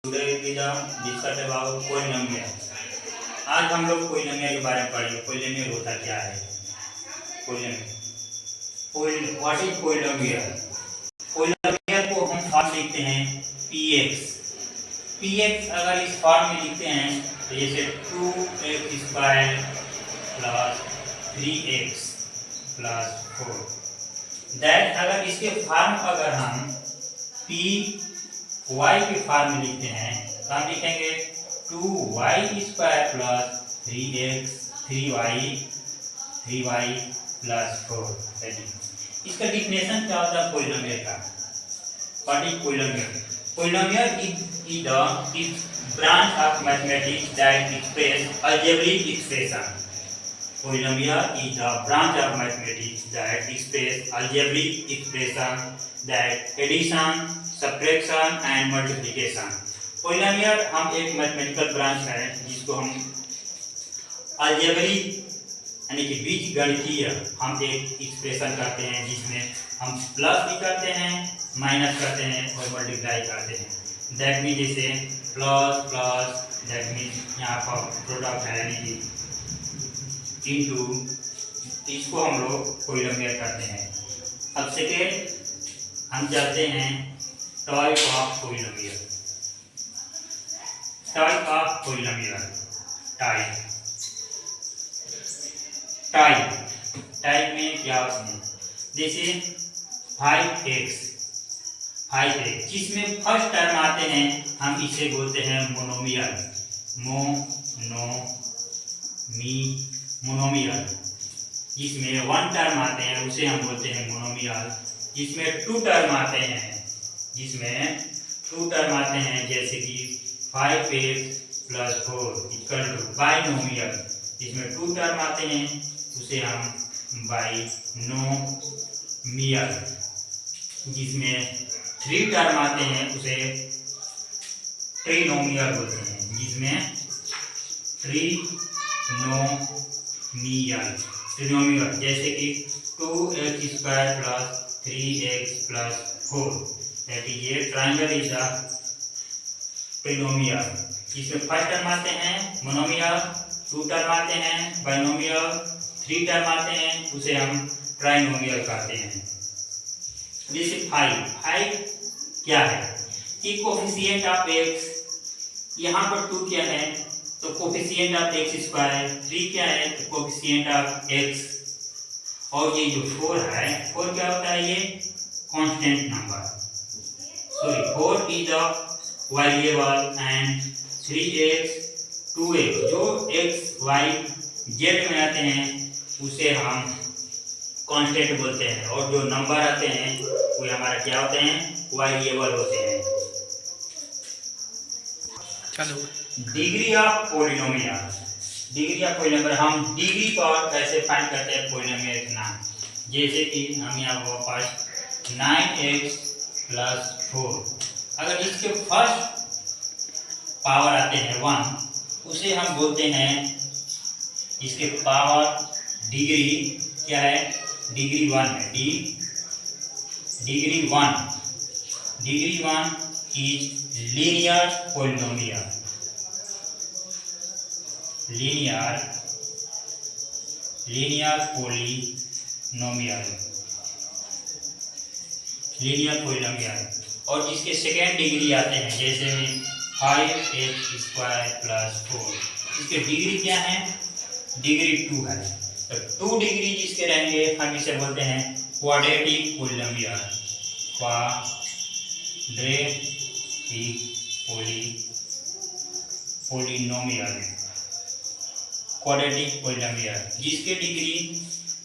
Today we will discuss about polynomial। आज हम लोग polynomial के बारे में पढ़ेंगे। polynomial होता क्या है? What is polynomial? polynomial को हम फॉर्म लिखते हैं px। px अगर इस फॉर्म में लिखते हैं तो जैसे 2x square plus 3x plus 4। That अगर इसके फॉर्म अगर हम p y के फॉर्म में लिखते हैं तो हम लिखेंगे 2y square plus 3y plus 4। इसका डिफिनेशन क्या होता है पोलिनोमियल का? What is polynomial? Polynomial is the branch of mathematics that express algebraic expression. Polynomial is the branch of mathematics that express algebraic expression that addition, subtraction and multiplication। Polynomial हम एक mathematical branch है जिसको हम algebraic यानी कि बीज गणितीय हम एक एक्सप्रेशन करते हैं जिसमें हम प्लस भी करते हैं, माइनस करते हैं और मल्टीप्लाई करते हैं। दैट मीन जैसे प्लस प्लस दैट मीन यहाँ पर प्रोडक्ट है यानी कि इंटू, इसको हम लोग पोलिनोमियल करते हैं। अब सेकेंड हम चलते हैं type of polynomial. Type of polynomial type में क्या होता है? जैसे 5x जिसमें फर्स्ट टर्म आते हैं हम इसे बोलते हैं मोनोमियल। मोनोमियल जिसमें वन टर्म आते हैं उसे हम बोलते हैं मोनोमियल। जिसमें टू टर्म आते हैं जैसे कि 5x plus 4 equal to binomial. जिसमें टू टर्म आते हैं उसे हम बाइनोमियल। जिसमें थ्री टर्म आते हैं उसे ट्रिनोमियल बोलते हैं। जिसमें ट्रिनोमियल जैसे कि 2x square plus 3x plus 4 that is a triangle is a trinomial. इसमें फर्स्ट टर्म आते हैं मोनोमियल, टू टर्म आते हैं बाइनोमियल, थ्री टर्म आते हैं उसे हम ट्राइनोमियल कहते हैं। जैसे 5 क्या है कि कोफिशिएंट ऑफ x, यहाँ पर 2 क्या है तो कोफिशिएंट ऑफ x स्क्वायर, 3 क्या है तो कोफिशिएंट ऑफ x, और ये जो 4 है 4 क्या होता है? ये constant number. Sorry 4 is a variable and 3x 2x जो x y z में आते हैं उसे हम कांस्टेंट बोलते हैं, और जो नंबर आते हैं वो हमारा क्या होते हैं? वेरिएबल होते हैं। चलो डिग्री ऑफ पोलिनोमियल। हम डिग्री पर कैसे फाइंड करते हैं पोलिनोमियल के नाम? जैसे कि हम यहाँ पास 9x प्लस 4, अगर इसके फर्स्ट पावर आते हैं 1 उसे हम बोलते हैं, इसके पावर डिग्री क्या है? डिग्री 1 है। Degree 1 is linear polynomial. Linear polynomial और इसके सेकेंड डिग्री आते हैं जैसे 5x स्क्वायर प्लस 4, इसके डिग्री क्या है? डिग्री 2 है। तो 2 डिग्री जिसके रहेंगे हम इसे बोलते हैं क्वाड्रेटिक पोलिनोमियल। क्वाड्रेटिक पोलिनोमियल जिसके डिग्री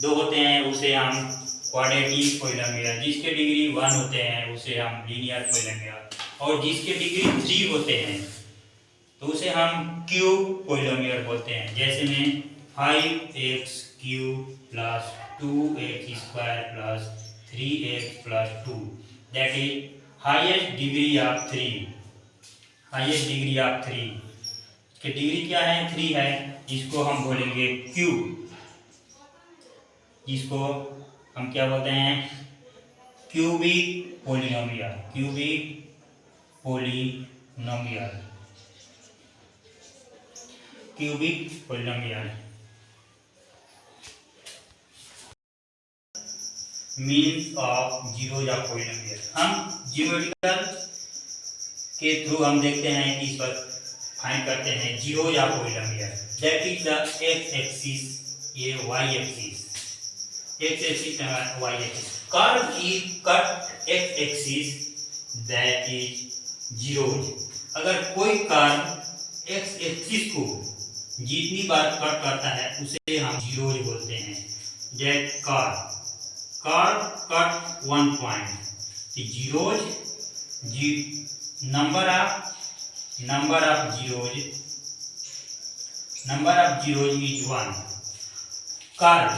2 होते हैं उसे हम क्वाड्रेटिक पोलिनोमियल, जिसके डिग्री 1 होते हैं उसे हम लीनियर पोलिनोमियल, और जिसके डिग्री 3 होते हैं तो उसे हम क्यूब पोलिनोमियल बोलते हैं। जैसे में 5x cube plus 2x square plus 3x plus 2 that is highest degree of 3। इसकी डिग्री क्या है? 3 है। इसको हम बोलेंगे क्यूब, जिसको हम क्या बोलते हैं? Cubic polynomial. Polynomial, cubic polynomial. Means of zeros of polynomial, हम ज्योमेट्रिकल के थ्रू हम देखते हैं कि इस पर फाइंड करते हैं zeros of polynomial. That is the X axis, ये Y axis, X axis and Y axis. Curve is cut X axis, that is zeros. अगर कोई कर्व एक्स एक्सिस को जितनी बार कट करता है उसे हम जीरोज बोलते हैं। That curve cut one point, zeros number of zeros is 1. Curve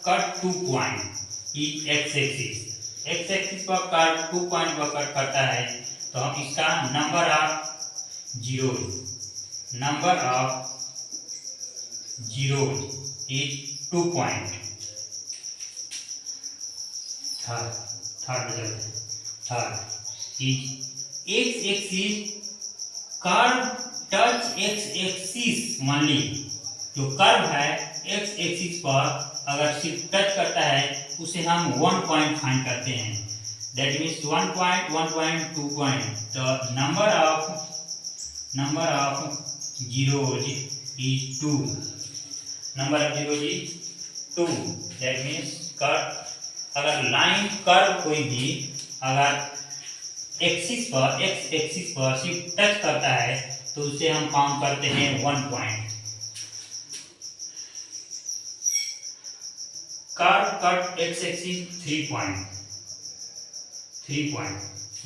cut 2 point is x axis, x axis पर कर्व 2 पॉइंट पर कट करता है, तो हम इसका number of zeros is 2 point. Third is x axis, curve touch x axis. मान ली जो curve है एक्स एक्सिस पर अगर सिर्फ टच करता है उसे हम 1 पॉइंट फाइंड करते हैं। That means 1 point 1 point 2 point, the number of zeros is 2, number of zeros is 2। That means cut, अगर लाइन कर्व कोई भी अगर एक्सिस पर एक्स एक्सिस पर सिर्फ टच करता है तो उसे हम काउंट करते हैं 1 point. Curve cut X axis 3 point.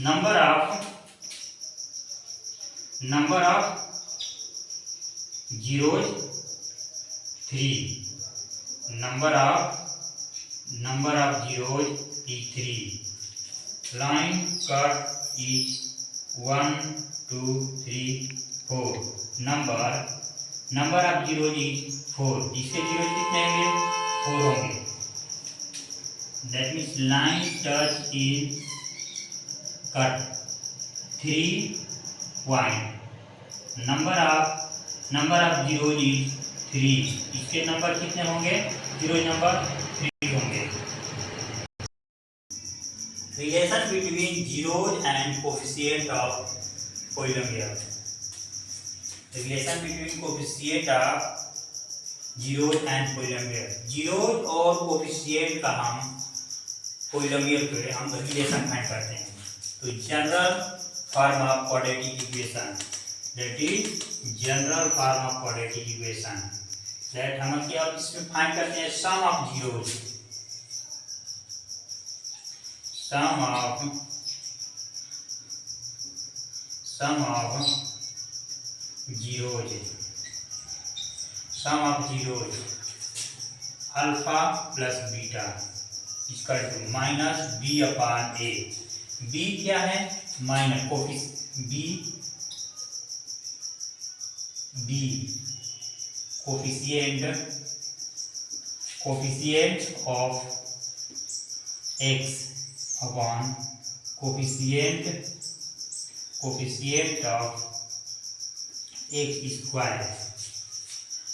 Number of zeros 3, number of zeros is 3। Line cut is 1 2 3 4, number of zero is 4, इसके जीरो कितने होंगे? 4 होंगे। That means line touch in cut 3 point, number of zero is 3, इसके number कितने होंगे? Zero number 3 होंगे। Relation between zeros and coefficient of polynomial. Relation between coefficient of zeros and polynomial. Zeros और coefficient का हम polynomial के हम relation find करते हैं। तो general form of quadratic equation, that is general form of quadratic equation, that हम क्या इसमें फाइंड करते हैं sum of zeros, sum of zeros, alpha plus beta equal to minus B upon A. B क्या है? Minus coefficient of X upon coefficient of X square.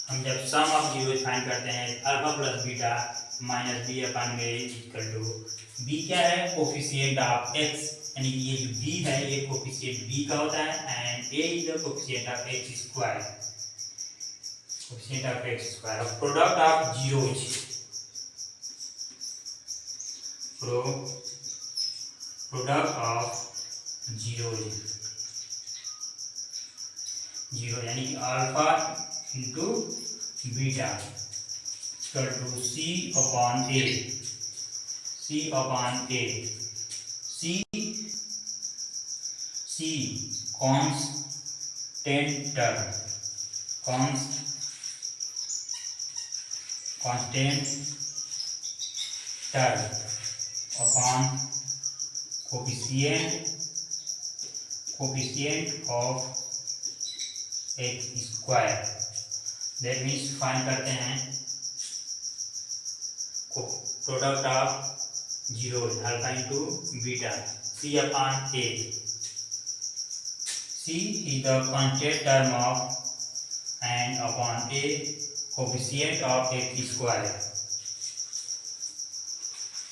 हम जब sum of zero find करते हैं alpha plus beta minus B upon में equal to B क्या है? Coefficient of x, यानी कि ये जो बी है ये कोफिशिएंट बी का होता है and A is the coefficient of X square, product of zeros, product of zero यानी कि alpha into beta equal to C upon A. Constant term upon coefficient of X square. That means find करते हैं product of zero alpha into beta C upon A. C is the constant term of n upon a coefficient of x square.